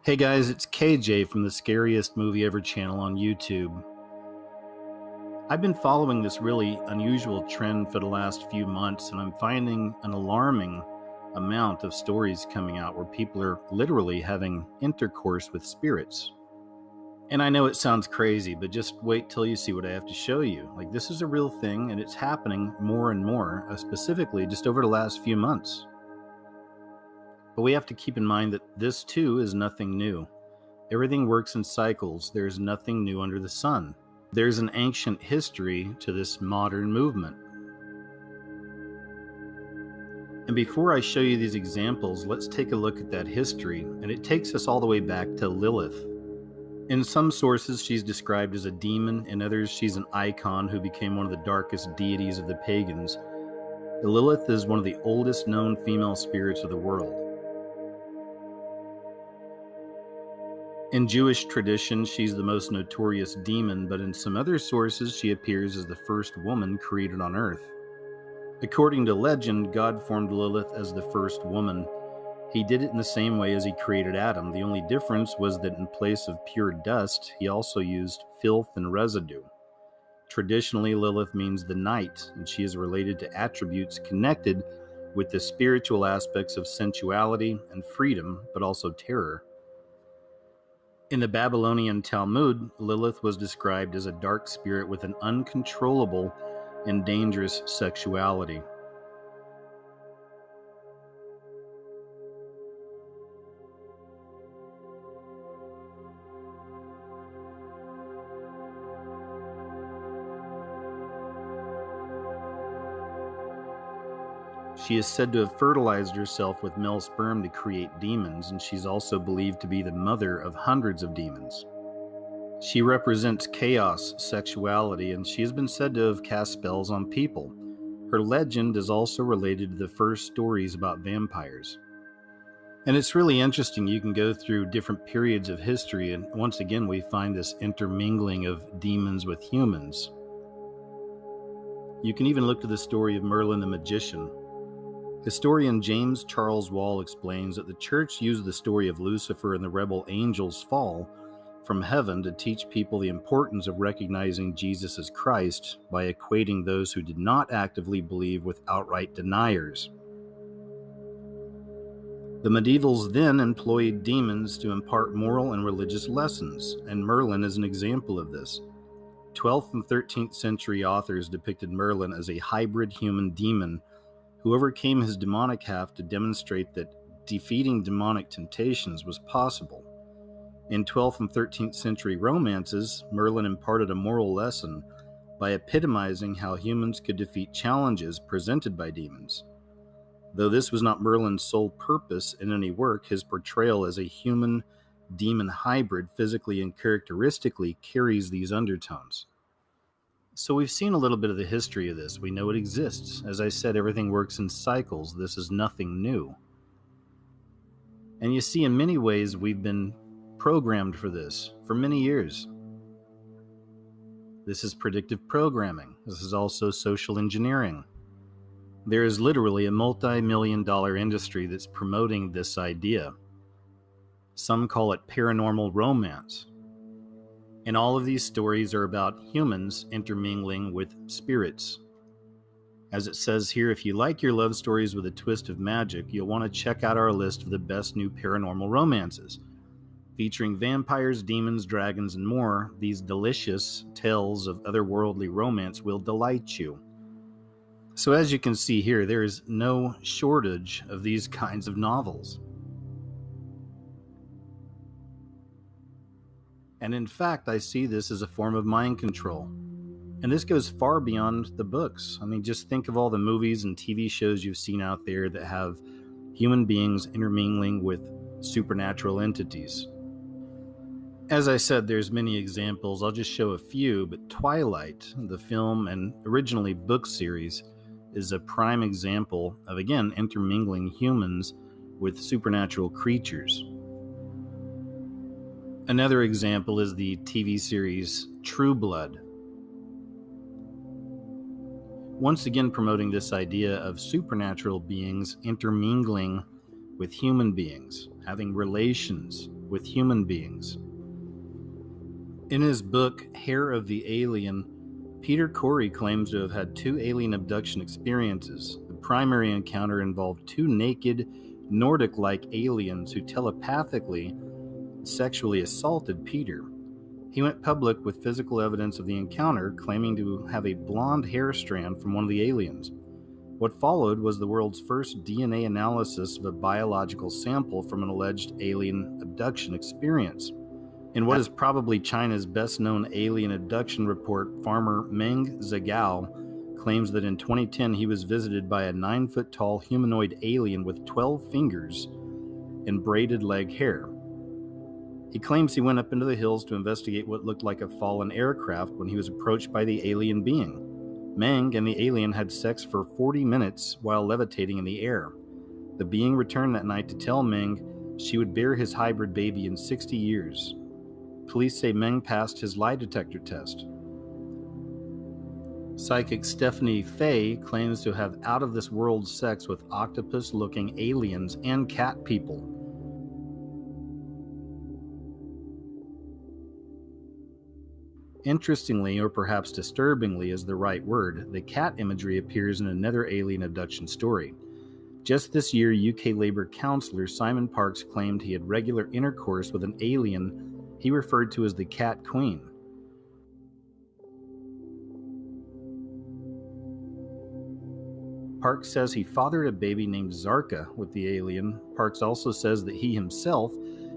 Hey guys, it's KJ from the Scariest Movie Ever channel on YouTube. I've been following this really unusual trend for the last few months, and I'm finding an alarming amount of stories coming out where people are literally having intercourse with spirits. And I know it sounds crazy, but just wait till you see what I have to show you. Like, this is a real thing, and it's happening more and more, specifically just over the last few months. But we have to keep in mind that this too is nothing new. Everything works in cycles. There's nothing new under the sun. There's an ancient history to this modern movement. And before I show you these examples, let's take a look at that history, and it takes us all the way back to Lilith. In some sources, she's described as a demon. In others, she's an icon who became one of the darkest deities of the pagans. Lilith is one of the oldest known female spirits of the world. In Jewish tradition, she's the most notorious demon, but in some other sources, she appears as the first woman created on earth. According to legend, God formed Lilith as the first woman. He did it in the same way as he created Adam. The only difference was that in place of pure dust, he also used filth and residue. Traditionally, Lilith means the night, and she is related to attributes connected with the spiritual aspects of sensuality and freedom, but also terror. In the Babylonian Talmud, Lilith was described as a dark spirit with an uncontrollable and dangerous sexuality. She is said to have fertilized herself with male sperm to create demons, and she's also believed to be the mother of hundreds of demons. She represents chaos, sexuality, and she has been said to have cast spells on people. Her legend is also related to the first stories about vampires. And it's really interesting. You can go through different periods of history, and once again we find this intermingling of demons with humans. You can even look to the story of Merlin the magician. Historian James Charles Wall explains that the church used the story of Lucifer and the rebel angels' fall from heaven to teach people the importance of recognizing Jesus as Christ by equating those who did not actively believe with outright deniers. The medievals then employed demons to impart moral and religious lessons, and Merlin is an example of this. 12th and 13th century authors depicted Merlin as a hybrid human demon who overcame his demonic half to demonstrate that defeating demonic temptations was possible. In 12th and 13th century romances, Merlin imparted a moral lesson by epitomizing how humans could defeat challenges presented by demons. Though this was not Merlin's sole purpose in any work, his portrayal as a human-demon hybrid physically and characteristically carries these undertones. So we've seen a little bit of the history of this. We know it exists. As I said, everything works in cycles. This is nothing new. And you see, in many ways, we've been programmed for this for many years. This is predictive programming. This is also social engineering. There is literally a multi-million-dollar industry that's promoting this idea. Some call it paranormal romance. And all of these stories are about humans intermingling with spirits. As it says here, if you like your love stories with a twist of magic, you'll want to check out our list of the best new paranormal romances. Featuring vampires, demons, dragons, and more, these delicious tales of otherworldly romance will delight you. So as you can see here, there is no shortage of these kinds of novels. And in fact, I see this as a form of mind control. And this goes far beyond the books. I mean, just think of all the movies and TV shows you've seen out there that have human beings intermingling with supernatural entities. As I said, there's many examples. I'll just show a few, but Twilight, the film and originally book series, is a prime example of, again, intermingling humans with supernatural creatures. Another example is the TV series True Blood. Once again promoting this idea of supernatural beings intermingling with human beings, having relations with human beings. In his book, Hair of the Alien, Peter Corey claims to have had 2 alien abduction experiences. The primary encounter involved 2 naked, Nordic-like aliens who telepathically sexually assaulted Peter. He went public with physical evidence of the encounter, claiming to have a blonde hair strand from one of the aliens. What followed was the world's first DNA analysis of a biological sample from an alleged alien abduction experience. In what is probably China's best-known alien abduction report, farmer Meng Zhagao claims that in 2010 he was visited by a 9-foot-tall humanoid alien with 12 fingers and braided leg hair. He claims he went up into the hills to investigate what looked like a fallen aircraft when he was approached by the alien being. Meng and the alien had sex for 40 minutes while levitating in the air. The being returned that night to tell Meng she would bear his hybrid baby in 60 years. Police say Meng passed his lie detector test. Psychic Stephanie Fay claims to have out-of-this-world sex with octopus-looking aliens and cat people. Interestingly, or perhaps disturbingly is the right word, the cat imagery appears in another alien abduction story. Just this year, UK Labour councillor Simon Parkes claimed he had regular intercourse with an alien he referred to as the Cat Queen. Parkes says he fathered a baby named Zarka with the alien. Parkes also says that he himself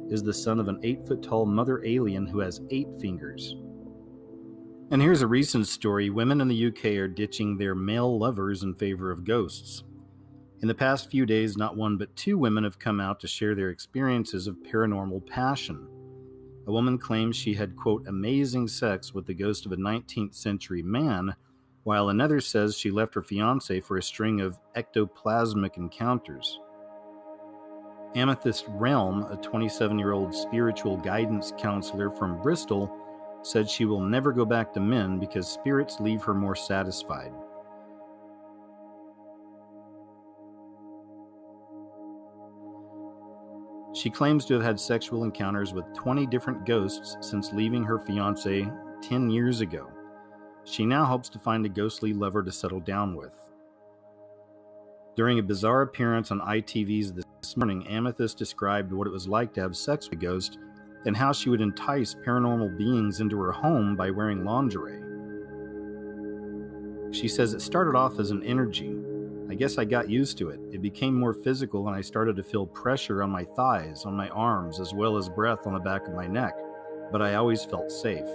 is the son of an 8-foot-tall mother alien who has 8 fingers. And here's a recent story. Women in the UK are ditching their male lovers in favor of ghosts. In the past few days, not 1 but 2 women have come out to share their experiences of paranormal passion. A woman claims she had, quote, amazing sex with the ghost of a 19th century man, while another says she left her fiancé for a string of ectoplasmic encounters. Amethyst Realm, a 27-year-old spiritual guidance counselor from Bristol, said she will never go back to men because spirits leave her more satisfied. She claims to have had sexual encounters with 20 different ghosts since leaving her fiancé 10 years ago. She now hopes to find a ghostly lover to settle down with. During a bizarre appearance on ITV's This Morning, Amethyst described what it was like to have sex with a ghost and how she would entice paranormal beings into her home by wearing lingerie. She says it started off as an energy. I guess I got used to it. It became more physical and I started to feel pressure on my thighs, on my arms, as well as breath on the back of my neck, but I always felt safe.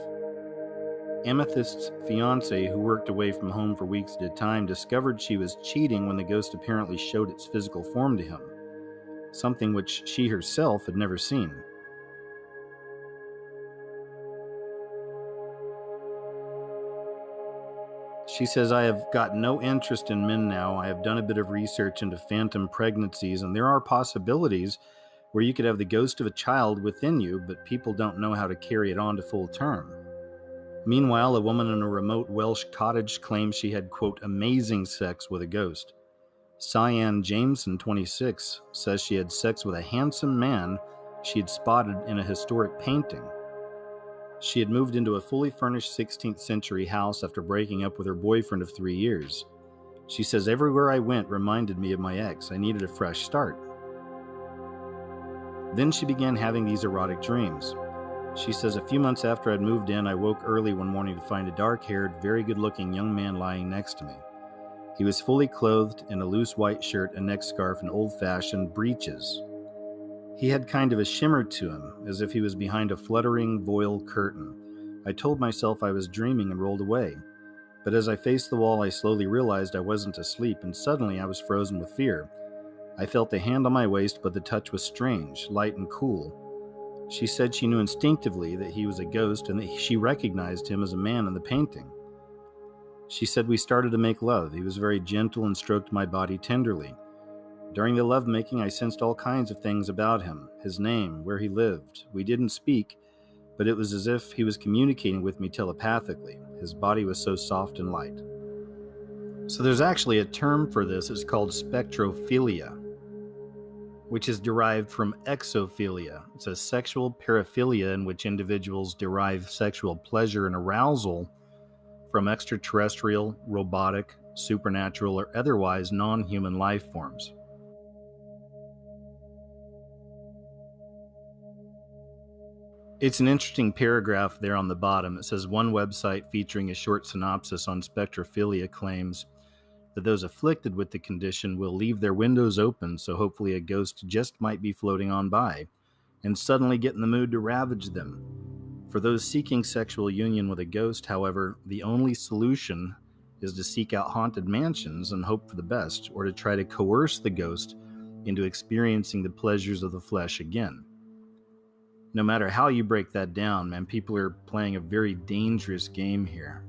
Amethyst's fiancé, who worked away from home for weeks at a time, discovered she was cheating when the ghost apparently showed its physical form to him, something which she herself had never seen. She says, I have got no interest in men now. I have done a bit of research into phantom pregnancies, and there are possibilities where you could have the ghost of a child within you, but people don't know how to carry it on to full term. Meanwhile, a woman in a remote Welsh cottage claims she had, quote, amazing sex with a ghost. Cyan Jameson, 26, says she had sex with a handsome man she had spotted in a historic painting. She had moved into a fully furnished 16th century house after breaking up with her boyfriend of 3 years. She says, everywhere I went reminded me of my ex. I needed a fresh start. Then she began having these erotic dreams. She says, a few months after I'd moved in, I woke early one morning to find a dark-haired, very good-looking young man lying next to me. He was fully clothed in a loose white shirt, a neck scarf, and old-fashioned breeches. He had kind of a shimmer to him, as if he was behind a fluttering voile curtain. I told myself I was dreaming and rolled away. But as I faced the wall, I slowly realized I wasn't asleep, and suddenly I was frozen with fear. I felt a hand on my waist, but the touch was strange, light and cool. She said she knew instinctively that he was a ghost and that she recognized him as a man in the painting. She said we started to make love. He was very gentle and stroked my body tenderly. During the lovemaking, I sensed all kinds of things about him, his name, where he lived. We didn't speak, but it was as if he was communicating with me telepathically. His body was so soft and light. So there's actually a term for this. It's called spectrophilia. which is derived from exophilia. It's a sexual paraphilia in which individuals derive sexual pleasure and arousal from extraterrestrial, robotic, supernatural, or otherwise non-human life forms. It's an interesting paragraph there on the bottom. It says, one website featuring a short synopsis on spectrophilia claims that those afflicted with the condition will leave their windows open, so hopefully a ghost just might be floating on by, and suddenly get in the mood to ravage them. For those seeking sexual union with a ghost, however, the only solution is to seek out haunted mansions and hope for the best, or to try to coerce the ghost into experiencing the pleasures of the flesh again. No matter how you break that down, man, people are playing a very dangerous game here.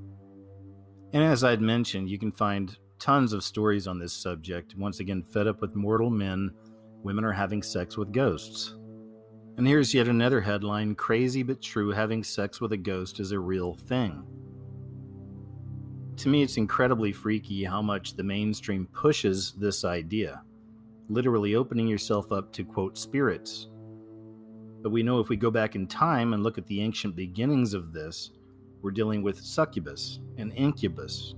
And as I'd mentioned, you can find tons of stories on this subject. Once again, fed up with mortal men, women are having sex with ghosts. And here's yet another headline, crazy but true, having sex with a ghost is a real thing. To me, it's incredibly freaky how much the mainstream pushes this idea, literally opening yourself up to, quote, spirits. But we know if we go back in time and look at the ancient beginnings of this, we're dealing with succubus and incubus.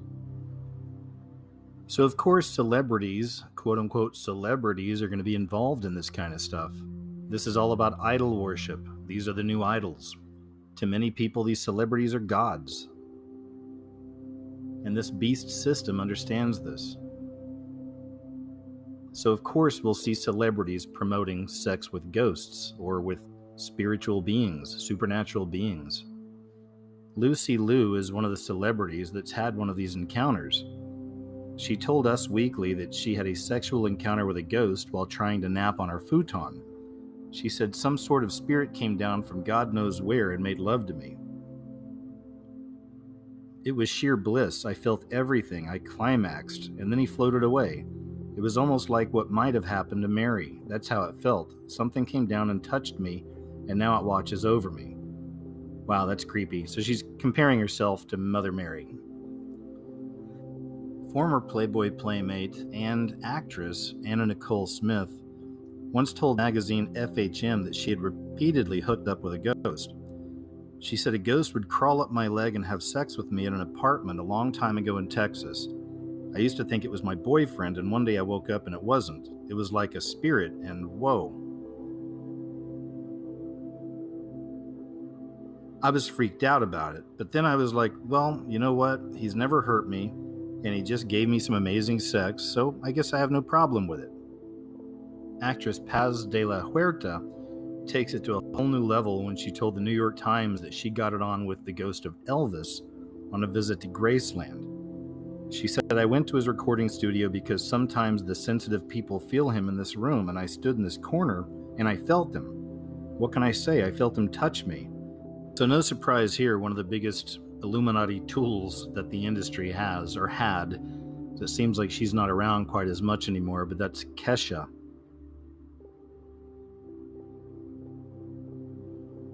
So of course celebrities, quote-unquote celebrities, are going to be involved in this kind of stuff. This is all about idol worship. These are the new idols. To many people, these celebrities are gods. And this beast system understands this. So of course we'll see celebrities promoting sex with ghosts or with spiritual beings, supernatural beings. Lucy Liu is one of the celebrities that's had one of these encounters. She told Us Weekly that she had a sexual encounter with a ghost while trying to nap on her futon. She said some sort of spirit came down from God knows where and made love to me. It was sheer bliss. I felt everything. I climaxed, and then he floated away. It was almost like what might have happened to Mary. That's how it felt. Something came down and touched me, and now it watches over me. Wow, that's creepy. So she's comparing herself to Mother Mary. Former Playboy playmate and actress Anna Nicole Smith once told magazine FHM that she had repeatedly hooked up with a ghost. She said a ghost would crawl up my leg and have sex with me in an apartment a long time ago in Texas. I used to think it was my boyfriend, and one day I woke up and it wasn't. It was like a spirit, and whoa. I was freaked out about it, but then I was like, well, you know what? He's never hurt me, and he just gave me some amazing sex, so I guess I have no problem with it. Actress Paz de la Huerta takes it to a whole new level when she told the New York Times that she got it on with the ghost of Elvis on a visit to Graceland. She said, I went to his recording studio because sometimes the sensitive people feel him in this room, and I stood in this corner and I felt him. What can I say? I felt him touch me. So no surprise here, one of the biggest Illuminati tools that the industry has, or had, it seems like she's not around quite as much anymore, but that's Kesha.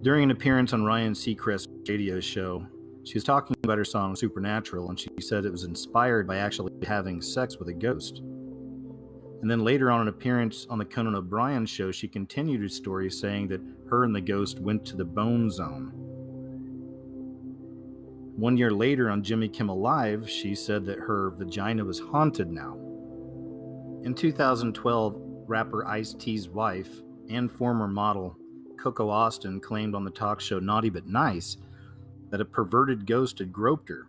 During an appearance on Ryan Seacrest's radio show, she was talking about her song Supernatural, and she said it was inspired by actually having sex with a ghost. And then later on an appearance on the Conan O'Brien show, she continued her story saying that her and the ghost went to the bone zone. 1 year later on Jimmy Kimmel Live, she said that her vagina was haunted now. In 2012, rapper Ice-T's wife and former model Coco Austin claimed on the talk show Naughty But Nice that a perverted ghost had groped her.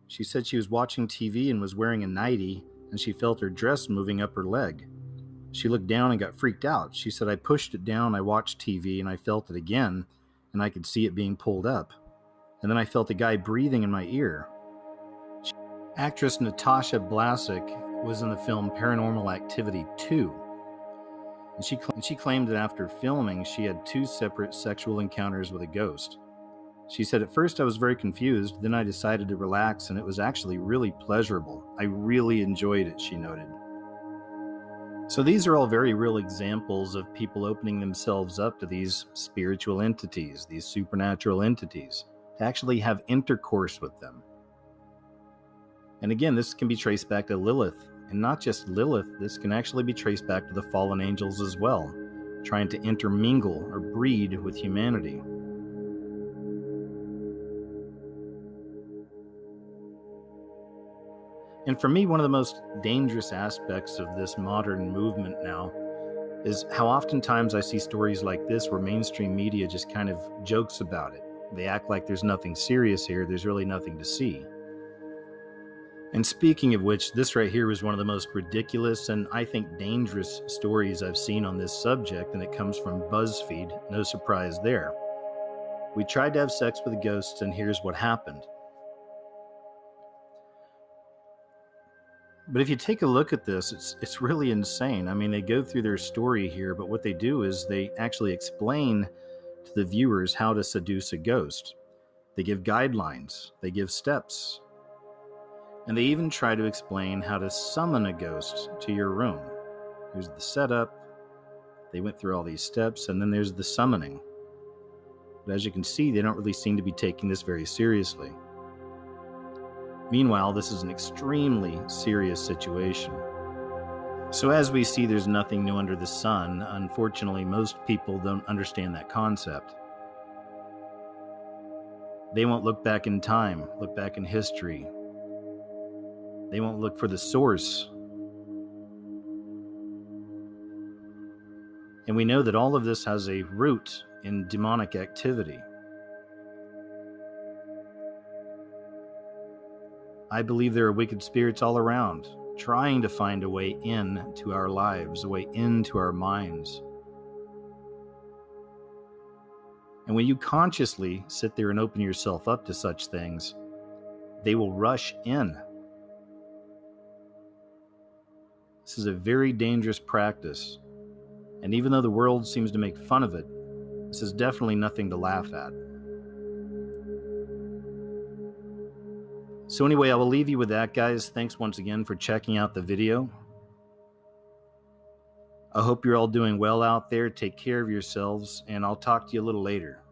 She said she was watching TV and was wearing a nightie, and she felt her dress moving up her leg. She looked down and got freaked out. She said, I pushed it down, I watched TV, and I felt it again, and I could see it being pulled up. And then I felt a guy breathing in my ear. Actress Natasha Blasek was in the film Paranormal Activity 2. And she claimed that after filming, she had 2 separate sexual encounters with a ghost. She said, at first I was very confused, then I decided to relax, and it was actually really pleasurable. I really enjoyed it, she noted. So these are all very real examples of people opening themselves up to these spiritual entities, these supernatural entities, to actually have intercourse with them. And again, this can be traced back to Lilith And not just Lilith, this can actually be traced back to the fallen angels as well, trying to intermingle or breed with humanity. And for me, one of the most dangerous aspects of this modern movement now is how oftentimes I see stories like this where mainstream media just kind of jokes about it. They act like there's nothing serious here, there's really nothing to see. And speaking of which, this right here was one of the most ridiculous and I think dangerous stories I've seen on this subject, and it comes from BuzzFeed. No surprise there. We tried to have sex with ghosts, and here's what happened. But if you take a look at this, it's really insane. I mean, they go through their story here, but what they do is they actually explain to the viewers how to seduce a ghost. They give guidelines, they give steps, and they even try to explain how to summon a ghost to your room. Here's the setup. They went through all these steps, and then there's the summoning. But as you can see, they don't really seem to be taking this very seriously. Meanwhile, this is an extremely serious situation. So as we see, there's nothing new under the sun. Unfortunately, most people don't understand that concept. They won't look back in time, look back in history. They won't look for the source. And we know that all of this has a root in demonic activity. I believe there are wicked spirits all around, trying to find a way into our lives, a way into our minds. And when you consciously sit there and open yourself up to such things, they will rush in. This is a very dangerous practice. And even though the world seems to make fun of it, this is definitely nothing to laugh at. So anyway, I will leave you with that, guys. Thanks once again for checking out the video. I hope you're all doing well out there. Take care of yourselves, and I'll talk to you a little later.